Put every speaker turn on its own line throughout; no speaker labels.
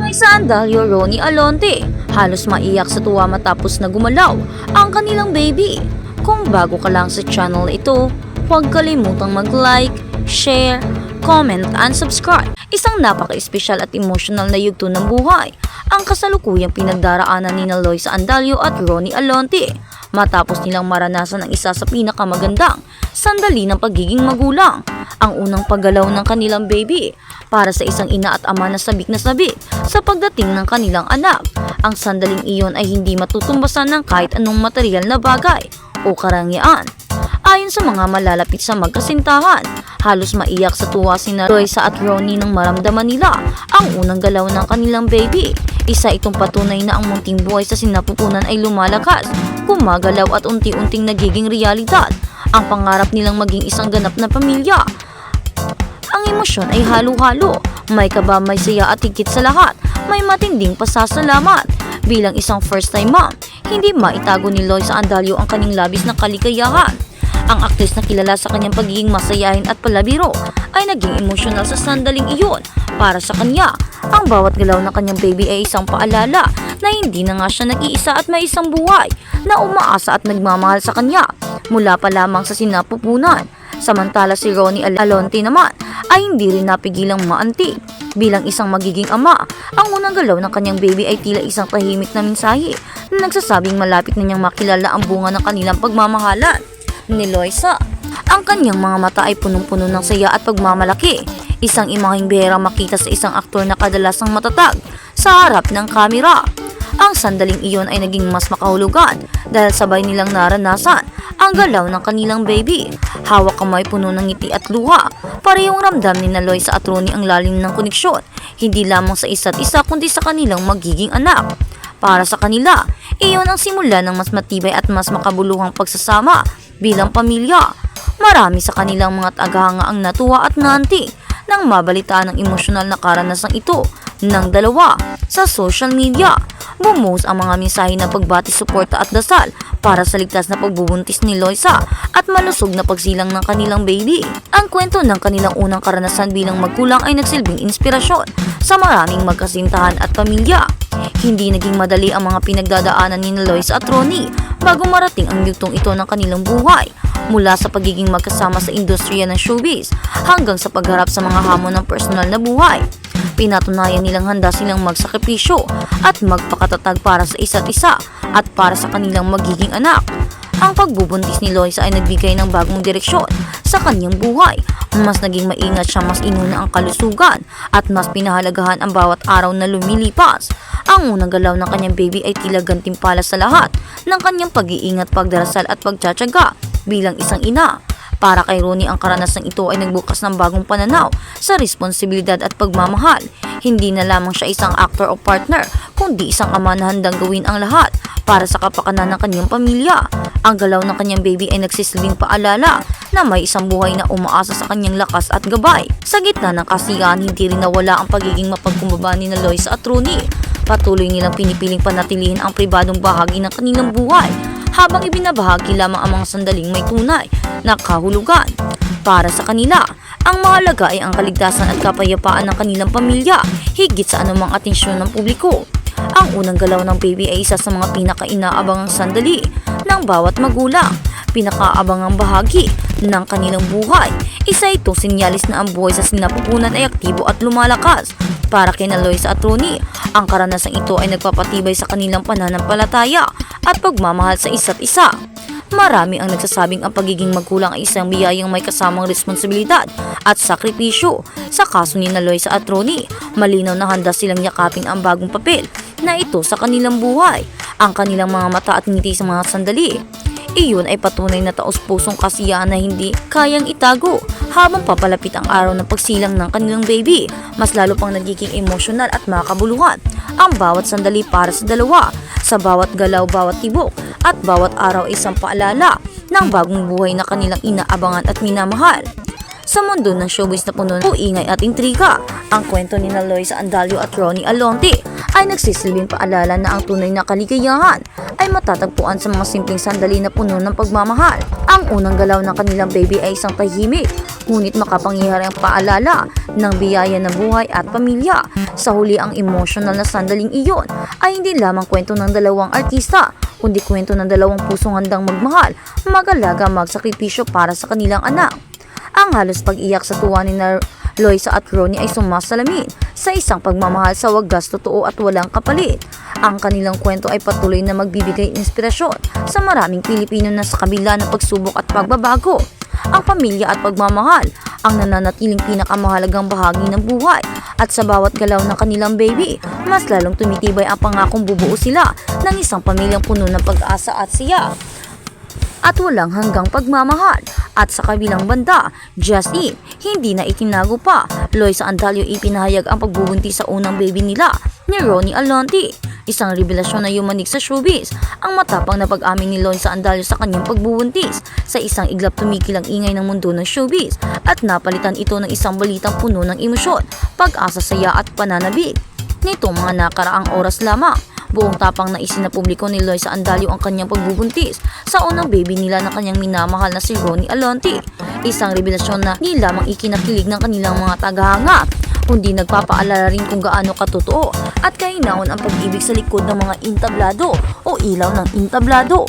Sa Andalio Ronnie Alonte, halos maiyak sa tuwa matapos na gumalaw ang kanilang baby. Kung bago ka lang sa channel ito, huwag kalimutang mag-like, share, comment, and subscribe. Isang napaka-espesyal at emotional na yugto ng buhay ang kasalukuyang pinagdaraanan ni Loisa Andalio at Ronnie Alonte matapos nilang maranasan ang isa sa pinakamagandang sandali ng pagiging magulang, ang unang paggalaw ng kanilang baby para sa isang ina at ama na sabik sa pagdating ng kanilang anak. Ang sandaling iyon ay hindi matutumbasan ng kahit anong material na bagay o karangyaan. Ayon sa mga malalapit sa magkasintahan, halos maiyak sa tuwa sina Loisa at Ronnie nang maramdaman nila ang unang galaw ng kanilang baby. Isa itong patunay na ang munting buhay sa sinapupunan ay lumalakas, gumagalaw at unti-unting nagiging realidad ang pangarap nilang maging isang ganap na pamilya. Ang emosyon ay halo-halo, may kaba, may saya at higit sa lahat, may matinding pasasalamat. Bilang isang first-time mom, hindi maitago ni Loisa Andalio ang kanyang labis na kaligayahan. Ang aktres na kilala sa kanyang pagiging masayahin at palabiro ay naging emosyonal sa sandaling iyon. Para sa kanya, ang bawat galaw ng kanyang baby ay isang paalala na hindi na nga siya nag-iisa at may isang buhay na umaasa at nagmamahal sa kanya mula pa lamang sa sinapupunan. Samantala si Ronnie Alonte naman ay hindi rin napigilang maantig. Bilang isang magiging ama, ang unang galaw ng kanyang baby ay tila isang tahimik na mensahe na nagsasabing malapit na niyang makilala ang bunga ng kanilang pagmamahalan ni Loisa. Ang kanyang mga mata ay punong-puno ng saya at pagmamalaki. Isang imaheng bihirang makita sa isang aktor na kadalasang matatag sa harap ng kamera. Ang sandaling iyon ay naging mas makahulugan dahil sabay nilang naranasan ang galaw ng kanilang baby. Hawak kamay puno ng ngiti at luha. Parehong ramdam ni Loisa at Ronnie ang lalim ng koneksyon, hindi lamang sa isa't isa kundi sa kanilang magiging anak. Para sa kanila, iyon ang simula ng mas matibay at mas makabuluhang pagsasama bilang pamilya. Marami sa kanilang mga tagahanga ang natuwa at naantig nang mabalitaan ang emosyonal na karanasang ito ng dalawa sa social media. Bumuhos ang mga mensahe ng pagbati, suporta at dasal para sa ligtas na pagbubuntis ni Loisa at malusog na pagsilang ng kanilang baby. Ang kwento ng kanilang unang karanasan bilang magkulang ay nagsilbing inspirasyon sa maraming magkasintahan at pamilya. Hindi naging madali ang mga pinagdadaanan ni Loisa at Ronnie bago marating ang yugtong ito ng kanilang buhay. Mula sa pagiging magkasama sa industriya ng showbiz hanggang sa pagharap sa mga hamon ng personal na buhay. Pinatunayan nilang handa silang magsakripisyo at magpakatatag para sa isa't isa at para sa kanilang magiging anak. Ang pagbubuntis ni Loisa ay nagbigay ng bagong direksyon sa kanyang buhay. Mas naging maingat siya, mas inuna ang kalusugan at mas pinahalagahan ang bawat araw na lumilipas. Ang unang galaw ng kanyang baby ay tila gantimpala sa lahat ng kanyang pag-iingat, pagdarasal at pagtsatsaga bilang isang ina. Para kay Ronnie, ang karanasang ito ay nagbukas ng bagong pananaw sa responsibilidad at pagmamahal. Hindi na lamang siya isang actor o partner, kundi isang ama na handang gawin ang lahat para sa kapakanan ng kanyang pamilya. Ang galaw ng kanyang baby ay nagsisilbing paalala na may isang buhay na umaasa sa kanyang lakas at gabay. Sa gitna ng kasiyahan, hindi rin nawala ang pagiging mapagkumbaba ni Loisa at Ronnie. Patuloy nilang pinipiling panatilihin ang pribadong bahagi ng kanilang buhay habang ibinabahagi lamang ang mga sandaling may tunay na kahulugan. Para sa kanila, ang mahalaga ay ang kaligtasan at kapayapaan ng kanilang pamilya higit sa anumang atensyon ng publiko. Ang unang galaw ng baby ay isa sa mga pinaka-inaabangang sandali ng bawat magulang, pinakaabangang bahagi ng kanilang buhay. Isa itong sinyalis na ang buhay sa sinapupunan ay aktibo at lumalakas. Para kina Loisa at Ronnie, ang karanasang ito ay nagpapatibay sa kanilang pananampalataya at pagmamahal sa isa't isa. Marami ang nagsasabing ang pagiging magulang ay isang biyayang may kasamang responsibilidad at sakripisyo. Sa kaso ni Loisa at Ronnie, malinaw na handa silang yakapin ang bagong papel na ito sa kanilang buhay. Ang kanilang mga mata at ngiti sa mga sandali, iyon ay patunay na taos-pusong kasiyahan na hindi kayang itago. Habang papalapit ang araw ng pagsilang ng kanilang baby, mas lalo pang nagiging emosyonal at makabuluhan ang bawat sandali para sa dalawa. Sa bawat galaw, bawat tibok at bawat araw ay isang paalala ng bagong buhay na kanilang inaabangan at minamahal. Sa mundo ng showbiz na puno ng ingay at intriga, ang kwento ni Loisa Andalio at Ronnie Alonte ay nagsisilbing paalala na ang tunay na kaligayahan ay matatagpuan sa mga simpleng sandali na puno ng pagmamahal. Ang unang galaw ng kanilang baby ay isang tahimik, ngunit makapangyarihang paalala ng biyaya ng buhay at pamilya. Sa huli, ang emotional na sandaling iyon ay hindi lamang kwento ng dalawang artista, kundi kwento ng dalawang pusong handang magmahal, mag-alaga, magsakripisyo para sa kanilang anak. Ang halos pag-iyak sa tuwa ni Loisa at Ronnie ay sumasalamin sa isang pagmamahal sa wagas, totoo at walang kapalit. Ang kanilang kwento ay patuloy na magbibigay inspirasyon sa maraming Pilipino na sa kabila ng pagsubok at pagbabago, ang pamilya at pagmamahal ang nananatiling pinakamahalagang bahagi ng buhay. At sa bawat galaw ng kanilang baby, mas lalong tumitibay ang pangakong bubuo sila ng isang pamilyang puno ng pag-asa at siya at walang hanggang pagmamahal. At sa kabilang banda, just in, hindi na itinago pa, Loisa Andalio ipinahayag ang pagbubuntis sa unang baby nila ni Ronnie Alonte. Isang revelasyon na yumanig sa showbiz, ang matapang na pag-amin ni Loisa Andalio sa kanyang pagbubuntis. Sa isang iglap, tumigil ang ingay ng mundo ng showbiz at napalitan ito ng isang balitang puno ng emosyon, pag-asa, saya at pananabik. Nitong mga nakaraang oras lamang, buong tapang na isinapubliko ni Loisa Andalio ang kanyang pagbubuntis sa unang baby nila na kanyang minamahal na si Ronnie Alonte. Isang revelasyon na di lamang ikinakilig ng kanilang mga tagahanga, kundi nagpapaalala rin kung gaano katotoo at kahinahon ang pag-ibig sa likod ng mga entablado o ilaw ng entablado.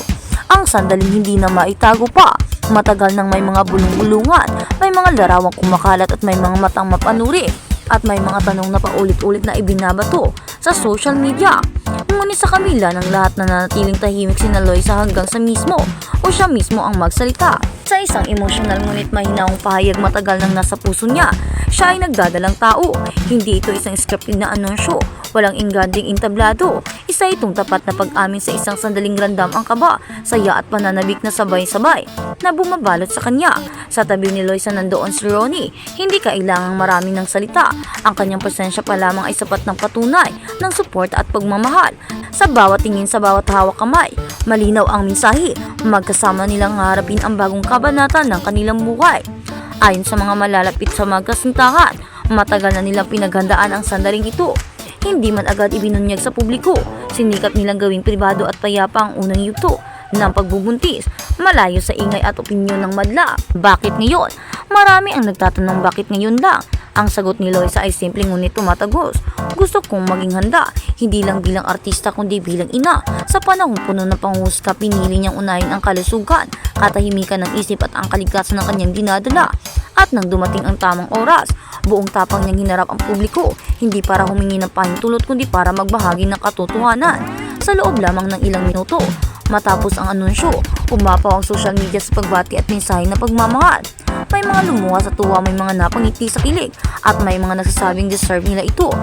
Ang sandaling hindi na maitago pa, matagal nang may mga bulong-bulungan, may mga larawang kumakalat at may mga matang mapanuri, at may mga tanong na paulit-ulit na ibinabato sa social media. Ngunit sa kabila ng lahat, na nanatiling tahimik si Loisa hanggang sa mismo o siya mismo ang magsalita. Sa isang emotional ngunit mahinahong pahayag matagal nang nasa puso niya, siya ay nagdadalang tao. Hindi ito isang scripted na anunsyo, walang engaging entablado. Isa itong tapat na pag-amin sa isang sandaling randam ang kaba, saya at pananabik na sabay-sabay na bumabalot sa kanya. Sa tabi ni Loisa nandoon si Ronnie, hindi kailangang marami ng salita. Ang kanyang presensya pa lamang ay sapat ng patunay ng support at pagmamahal. Sa bawat tingin, sa bawat hawak kamay, malinaw ang mensahe. Magkasama nilang harapin ang bagong kabanata ng kanilang buhay. Ayon sa mga malalapit sa magkasintahan, matagal na nilang pinaghandaan ang sandaling ito. Hindi man agad ibinunyag sa publiko, sinikap nilang gawing pribado at payapa ang unang yugto ng pagbubuntis, malayo sa ingay at opinyon ng madla. Bakit ngayon? Marami ang nagtatanong bakit ngayon lang. Ang sagot ni Loisa ay simple ngunit tumatagos. Gusto kong maging handa, hindi lang bilang artista kundi bilang ina. Sa panahong puno ng panghusga, pinili niyang unahin ang kalusugan, katahimikan ng isip at ang kaligtasan ng kanyang dinadala. At nang dumating ang tamang oras, buong tapang niyang hinarap ang publiko, hindi para humingi ng pahintulot kundi para magbahagi ng katotohanan. Sa loob lamang ng ilang minuto, matapos ang anunsyo, umapaw ang social media sa pagbati at mensahe na pagmamahal. May mga lumuha sa tuwa, may mga napangiti sa kilig, at may mga nagsasabing deserve nila ito.